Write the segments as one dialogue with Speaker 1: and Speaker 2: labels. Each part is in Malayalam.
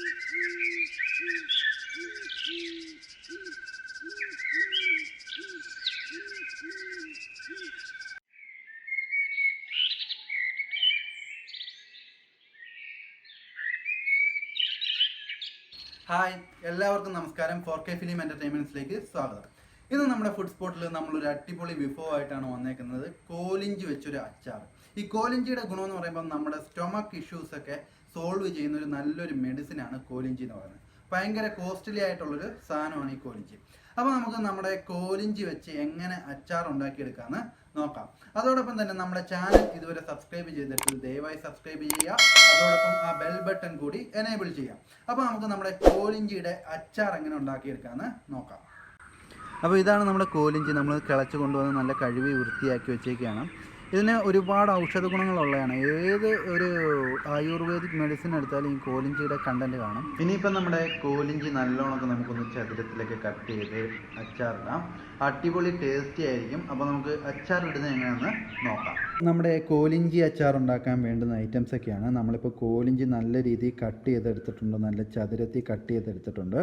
Speaker 1: ഹായ്, എല്ലാവർക്കും നമസ്കാരം. 4K ഫിലിം എൻ്റർടൈൻമെൻറ്റ്സിലേക്ക് സ്വാഗതം. ഇന്ന് നമ്മുടെ ഫുഡ് സ്പോട്ടിൽ നമ്മളൊരു അടിപൊളി വിഭവമായിട്ടാണ് വന്നേക്കുന്നത്. കോലിഞ്ചി വെച്ചൊരു അച്ചാർ. ഈ കോലിഞ്ചിയുടെ ഗുണമെന്ന് പറയുമ്പോൾ നമ്മുടെ സ്റ്റൊമക്ക് ഇഷ്യൂസൊക്കെ സോൾവ് ചെയ്യുന്ന ഒരു നല്ലൊരു മെഡിസിനാണ് കോലിഞ്ചി എന്ന് പറയുന്നത്. ഭയങ്കര കോസ്റ്റ്ലി ആയിട്ടുള്ളൊരു സാധനമാണ് ഈ കോലിഞ്ചി. അപ്പോൾ നമുക്ക് നമ്മുടെ കോലിഞ്ചി വെച്ച് എങ്ങനെ അച്ചാർ ഉണ്ടാക്കിയെടുക്കാമെന്ന് നോക്കാം. അതോടൊപ്പം തന്നെ നമ്മുടെ ചാനൽ ഇതുവരെ സബ്സ്ക്രൈബ് ചെയ്തിട്ടില്ല, ദയവായി സബ്സ്ക്രൈബ് ചെയ്യുക. അതോടൊപ്പം ആ ബെൽ ബട്ടൺ കൂടി എനേബിൾ ചെയ്യാം. അപ്പോൾ നമുക്ക് നമ്മുടെ കോലിഞ്ചിയുടെ അച്ചാർ എങ്ങനെ ഉണ്ടാക്കിയെടുക്കാമെന്ന് നോക്കാം. അപ്പോൾ ഇതാണ് നമ്മുടെ കോലിഞ്ചി. നമ്മൾ കിളച്ച് കൊണ്ടുവന്ന് നല്ല കഴുകി വൃത്തിയാക്കി വെച്ചേക്കാണ്. ഇതിന് ഒരുപാട് ഔഷധ ഗുണങ്ങളുള്ളതാണ്. ഏത് ഒരു ആയുർവേദിക് മെഡിസിൻ എടുത്താലും ഈ കോലിഞ്ചിയുടെ കണ്ടന്റ് കാണും. ഇനിയിപ്പം നമ്മുടെ കോലിഞ്ചി നല്ലോണമൊക്കെ നമുക്കൊന്ന് ചതുരത്തിലൊക്കെ കട്ട് ചെയ്ത് അച്ചാറിടാം. അടിപൊളി ടേസ്റ്റി ആയിരിക്കും. അപ്പോൾ നമുക്ക് അച്ചാർ ഇടുന്നത് എങ്ങനെയാണെന്ന് നോക്കാം. നമ്മുടെ കോലിഞ്ചി അച്ചാർ ഉണ്ടാക്കാൻ വേണ്ടുന്ന ഐറ്റംസ് ഒക്കെയാണ്. നമ്മളിപ്പോൾ കോലിഞ്ചി നല്ല രീതിയിൽ കട്ട് ചെയ്തെടുത്തിട്ടുണ്ട്, നല്ല ചതുരത്തിൽ കട്ട് ചെയ്തെടുത്തിട്ടുണ്ട്.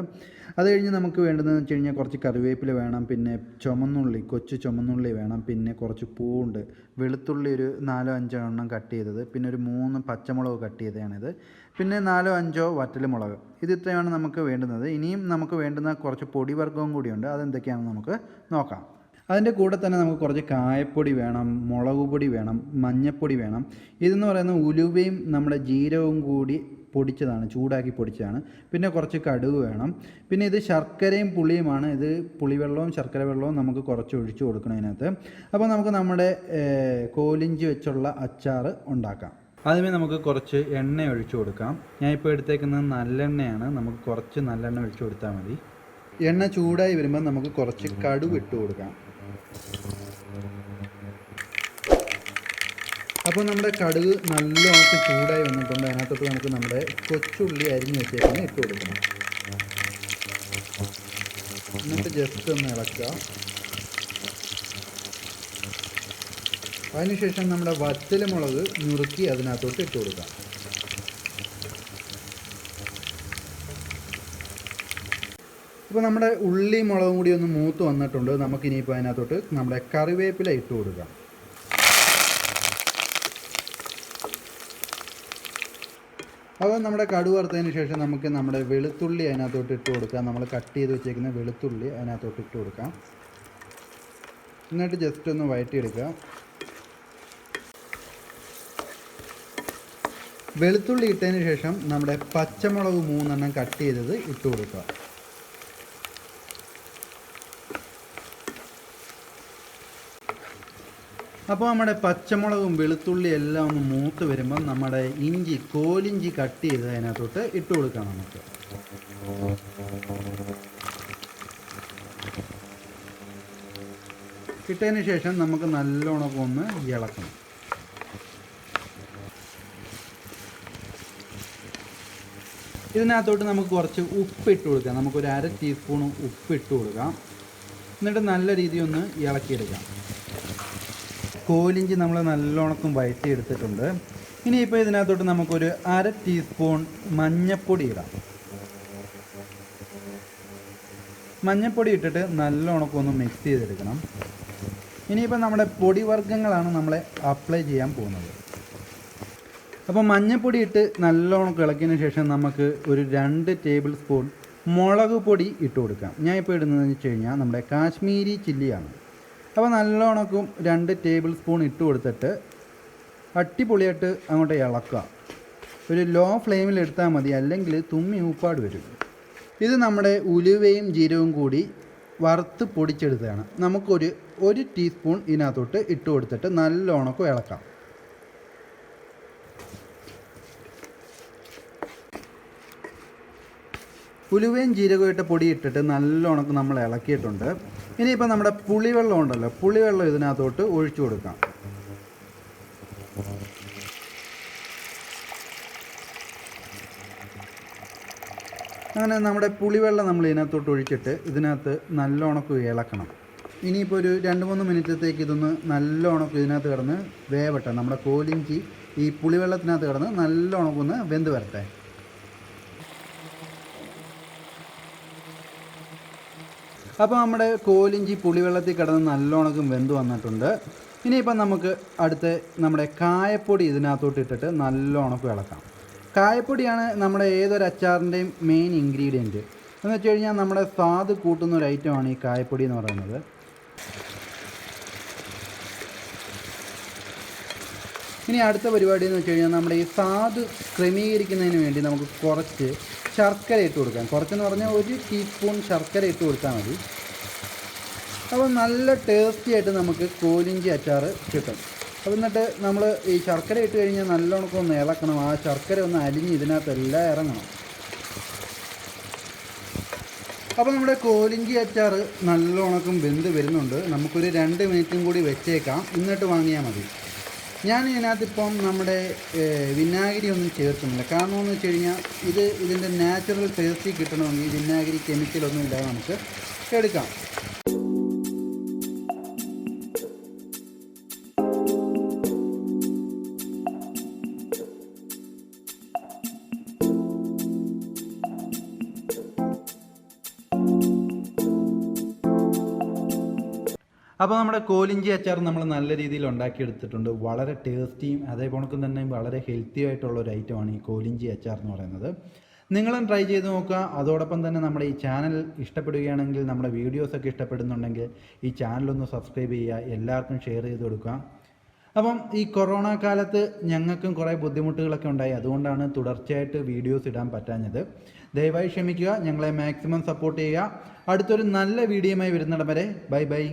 Speaker 1: അത് കഴിഞ്ഞ് നമുക്ക് വേണ്ടതെന്ന് വെച്ച് കഴിഞ്ഞാൽ കുറച്ച് കറിവേപ്പില വേണം, പിന്നെ ചുമന്നുള്ളി, കൊച്ചു ചുമന്നുള്ളി വേണം, പിന്നെ കുറച്ച് പൂവുണ്ട്, വെളുത്തുള്ളി ഒരു 4-5 എണ്ണം കട്ട് ചെയ്തത്, പിന്നെ ഒരു 3 പച്ചമുളക് കട്ട് ചെയ്തതാണിത്, പിന്നെ 4-5 വറ്റൽമുളക്. ഇത് ഇത്രയാണ് നമുക്ക് വേണ്ടുന്നത്. ഇനിയും നമുക്ക് വേണ്ടുന്ന കുറച്ച് പൊടിവർഗ്ഗവും കൂടിയുണ്ട്. അതെന്തൊക്കെയാണെന്ന് നമുക്ക് നോക്കാം. അതിൻ്റെ കൂടെ തന്നെ നമുക്ക് കുറച്ച് കായപ്പൊടി വേണം, മുളക് പൊടി വേണം, മഞ്ഞൾപ്പൊടി വേണം. ഇതെന്ന് പറയുന്നത് ഉലുവയും നമ്മുടെ ജീരകവും കൂടി പൊടിച്ചതാണ്, ചൂടാക്കി പൊടിച്ചതാണ്. പിന്നെ കുറച്ച് കടുക് വേണം. പിന്നെ ഇത് ശർക്കരയും പുളിയുമാണ്. ഇത് പുളിവെള്ളവും ശർക്കര വെള്ളവും നമുക്ക് കുറച്ച് ഒഴിച്ചു കൊടുക്കണം ഇതിനകത്ത്. അപ്പോൾ നമുക്ക് നമ്മുടെ കോലിഞ്ചി വെച്ചുള്ള അച്ചാർ ഉണ്ടാക്കാം. ആദ്യമേ നമുക്ക് കുറച്ച് എണ്ണ ഒഴിച്ചു കൊടുക്കാം. ഞാനിപ്പോൾ എടുത്തേക്കുന്നത് നല്ലെണ്ണയാണ്. നമുക്ക് കുറച്ച് നല്ലെണ്ണ ഒഴിച്ചു കൊടുത്താൽ മതി. എണ്ണ ചൂടായി വരുമ്പോൾ നമുക്ക് കുറച്ച് കടുക് ഇട്ട് കൊടുക്കാം. അപ്പോൾ നമ്മുടെ കടുക് നല്ലോണം ചൂടായി വന്നിട്ടുണ്ട്. അതിനകത്തോട്ട് നമുക്ക് നമ്മുടെ കൊച്ചുള്ളി അരിഞ്ഞ് വെച്ചേക്കാണ് ഇട്ട് കൊടുക്കണം. എന്നിട്ട് ജസ്റ്റ് ഒന്ന് ഇളക്കുക. അതിനുശേഷം നമ്മുടെ വറ്റൽമുളക് നുറുക്കി അതിനകത്തോട്ട് ഇട്ട് കൊടുക്കാം. ഇപ്പോൾ നമ്മുടെ ഉള്ളി മുളകും കൂടി ഒന്ന് മൂത്ത് വന്നിട്ടുണ്ട്. നമുക്കിനിയിപ്പോൾ അതിനകത്തോട്ട് നമ്മുടെ കറിവേപ്പില ഇട്ട് കൊടുക്കാം. അപ്പോൾ നമ്മുടെ കടുക് വറുത്തതിന് ശേഷം നമുക്ക് നമ്മുടെ വെളുത്തുള്ളി അതിനകത്തോട്ട് ഇട്ട് കൊടുക്കാം. നമ്മൾ കട്ട് ചെയ്ത് വെച്ചേക്കുന്ന വെളുത്തുള്ളി അതിനകത്തോട്ട് ഇട്ട് കൊടുക്കാം. എന്നിട്ട് ജസ്റ്റ് ഒന്ന് വഴറ്റിയെടുക്കുക. വെളുത്തുള്ളി ഇട്ടതിന് ശേഷം നമ്മുടെ പച്ചമുളക് 3 എണ്ണം കട്ട് ചെയ്തത് ഇട്ട് കൊടുക്കുക. അപ്പോൾ നമ്മുടെ പച്ചമുളകും വെളുത്തുള്ളി എല്ലാം ഒന്ന് മൂത്ത് വരുമ്പോൾ നമ്മുടെ ഇഞ്ചി, കോലിഞ്ചി കട്ട് ചെയ്ത് അതിനകത്തോട്ട് ഇട്ട് കൊടുക്കാം. നമുക്ക് ഇട്ടതിന് ശേഷം നമുക്ക് നല്ലോണം ഒന്ന് ഇളക്കണം. ഇതിനകത്തോട്ട് നമുക്ക് കുറച്ച് ഉപ്പ് ഇട്ട് കൊടുക്കാം. നമുക്കൊരു 1/2 ടീസ്പൂൺ ഉപ്പ് ഇട്ട് കൊടുക്കാം. എന്നിട്ട് നല്ല രീതിയിൽ ഒന്ന് ഇളക്കിയെടുക്കാം. കോലിഞ്ചി നമ്മൾ നല്ലോണം വഴറ്റിയെടുത്തിട്ടുണ്ട്. ഇനിയിപ്പോൾ ഇതിനകത്തോട്ട് നമുക്കൊരു 1/2 ടീസ്പൂൺ മഞ്ഞൾപ്പൊടി ഇടാം. മഞ്ഞൾപ്പൊടി ഇട്ടിട്ട് നല്ലോണം ഒന്ന് മിക്സ് ചെയ്തെടുക്കണം. ഇനിയിപ്പോൾ നമ്മുടെ പൊടിവർഗ്ഗങ്ങളാണ് നമ്മൾ അപ്ലൈ ചെയ്യാൻ പോകുന്നത്. അപ്പോൾ മഞ്ഞൾപ്പൊടി ഇട്ട് നല്ലോണം ഇളക്കിയതിന് ശേഷം നമുക്ക് ഒരു 2 ടേബിൾ സ്പൂൺ മുളക് പൊടി ഇട്ട് കൊടുക്കാം. ഞാൻ ഇപ്പോൾ ഇടുന്നതെന്ന് വെച്ച് കഴിഞ്ഞാൽ നമ്മുടെ കാശ്മീരി ചില്ലിയാണ്. അപ്പോൾ നല്ലോണക്കും 2 ടേബിൾ സ്പൂൺ ഇട്ട് കൊടുത്തിട്ട് അടിപൊളിയായിട്ട് അങ്ങോട്ട് ഇളക്കുക. ഒരു ലോ ഫ്ലെയിമിൽ എടുത്താൽ മതി, അല്ലെങ്കിൽ തുമ്മി ഊപ്പാട് വരും. ഇത് നമ്മുടെ ഉലുവയും ജീരകവും കൂടി വറുത്ത് പൊടിച്ചെടുത്തതാണ്. നമുക്കൊരു 1 ടീസ്പൂൺ ഇതിനകത്തോട്ട് ഇട്ട് കൊടുത്തിട്ട് നല്ലോണക്കും ഇളക്കാം. ഉലുവയും ജീരകവും ഇട്ട പൊടി ഇട്ടിട്ട് നല്ലോണം നമ്മൾ ഇളക്കിയിട്ടുണ്ട്. ഇനിയിപ്പോൾ നമ്മുടെ പുളിവെള്ളം ഉണ്ടല്ലോ, പുളിവെള്ളം ഇതിനകത്തോട്ട് ഒഴിച്ചു കൊടുക്കാം. അങ്ങനെ നമ്മുടെ പുളിവെള്ളം നമ്മൾ ഇതിനകത്തോട്ട് ഒഴിച്ചിട്ട് ഇതിനകത്ത് നല്ലോണം ഇളക്കണം. ഇനിയിപ്പോൾ ഒരു 2-3 മിനിറ്റത്തേക്ക് ഇതൊന്ന് നല്ലോണം ഇതിനകത്ത് കിടന്ന് വേവട്ടെ. നമ്മുടെ കോലിഞ്ചി ഈ പുളിവെള്ളത്തിനകത്ത് കിടന്ന് നല്ലോണം ഒന്ന് വെന്ത് വരട്ടെ. അപ്പോൾ നമ്മുടെ കോലിഞ്ചി പുളിവെള്ളത്തിൽ കിടന്ന് നല്ലോണം വെന്ത് വന്നിട്ടുണ്ട്. ഇനിയിപ്പം നമുക്ക് അടുത്ത് നമ്മുടെ കായപ്പൊടി ഇതിനകത്തോട്ട് ഇട്ടിട്ട് നല്ലോണം ഇളക്കാം. കായപ്പൊടിയാണ് നമ്മുടെ ഏതൊരു അച്ചാറിൻ്റെയും മെയിൻ ഇൻഗ്രീഡിയൻറ്റ്. എന്ന് വെച്ച് കഴിഞ്ഞാൽ നമ്മുടെ സ്വാദ് കൂട്ടുന്ന ഒരു ഐറ്റമാണ് ഈ കായപ്പൊടി എന്ന് പറയുന്നത്. ഇനി അടുത്ത പരിപാടി എന്ന് വെച്ച് കഴിഞ്ഞാൽ നമ്മുടെ ഈ സ്വാദ് ക്രമീകരിക്കുന്നതിന് വേണ്ടി നമുക്ക് കുറച്ച് ശർക്കര ഇട്ട് കൊടുക്കാം. കുറച്ചെന്ന് പറഞ്ഞാൽ 1 ടീസ്പൂൺ ശർക്കര ഇട്ട് കൊടുത്താൽ മതി. അപ്പോൾ നല്ല ടേസ്റ്റി ആയിട്ട് നമുക്ക് കോലിഞ്ചി അച്ചാർ കിട്ടും. അപ്പോൾ എന്നിട്ട് നമ്മൾ ഈ ശർക്കര ഇട്ട് കഴിഞ്ഞാൽ നല്ലോണം ഒന്ന് ഇളക്കണം. ആ ശർക്കര ഒന്ന് അലിഞ്ഞ് ഇതിനകത്തെല്ലാം ഇറങ്ങണം. അപ്പോൾ നമ്മുടെ കോലിഞ്ചി അച്ചാർ നല്ലോണം വെന്ത് വരുന്നുണ്ട്. നമുക്കൊരു 2 മിനിറ്റും കൂടി വെച്ചേക്കാം, എന്നിട്ട് വാങ്ങിയാൽ മതി. ഞാൻ ഇതിനകത്തിപ്പം നമ്മുടെ വിനാഗിരി ഒന്നും ചേർക്കുന്നില്ല. കാരണം എന്ന് വെച്ച് കഴിഞ്ഞാൽ ഇതിൻ്റെ നാച്ചുറൽ ടേസ്റ്റ് കിട്ടണമെങ്കിൽ വിനാഗിരി കെമിക്കലൊന്നും ഇല്ലാതെ നമുക്ക് എടുക്കാം. അപ്പോൾ നമ്മുടെ കോലിഞ്ചി അച്ചാർ നമ്മൾ നല്ല രീതിയിൽ ഉണ്ടാക്കിയെടുത്തിട്ടുണ്ട്. വളരെ ടേസ്റ്റിയും അതേപോലെ തന്നെ വളരെ ഹെൽത്തി ആയിട്ടുള്ള ഒരു ഐറ്റമാണ് ഈ കോലിഞ്ചി അച്ചാർ എന്ന് പറയുന്നത്. നിങ്ങളും ട്രൈ ചെയ്ത് നോക്കുക. അതോടൊപ്പം തന്നെ നമ്മുടെ ഈ ചാനൽ ഇഷ്ടപ്പെടുകയാണെങ്കിൽ, നമ്മുടെ വീഡിയോസൊക്കെ ഇഷ്ടപ്പെടുന്നുണ്ടെങ്കിൽ ഈ ചാനലൊന്ന് സബ്സ്ക്രൈബ് ചെയ്യുക, എല്ലാവർക്കും ഷെയർ ചെയ്ത് കൊടുക്കുക. അപ്പം ഈ കൊറോണ കാലത്ത് ഞങ്ങൾക്കും കുറേ ബുദ്ധിമുട്ടുകളൊക്കെ ഉണ്ടായി. അതുകൊണ്ടാണ് തുടർച്ചയായിട്ട് വീഡിയോസ് ഇടാൻ പറ്റാഞ്ഞത്. ദയവായി ക്ഷമിക്കുക, ഞങ്ങളെ മാക്സിമം സപ്പോർട്ട് ചെയ്യുക. അടുത്തൊരു നല്ല വീഡിയോയുമായി വരുന്നിടം വരെ ബൈ ബൈ.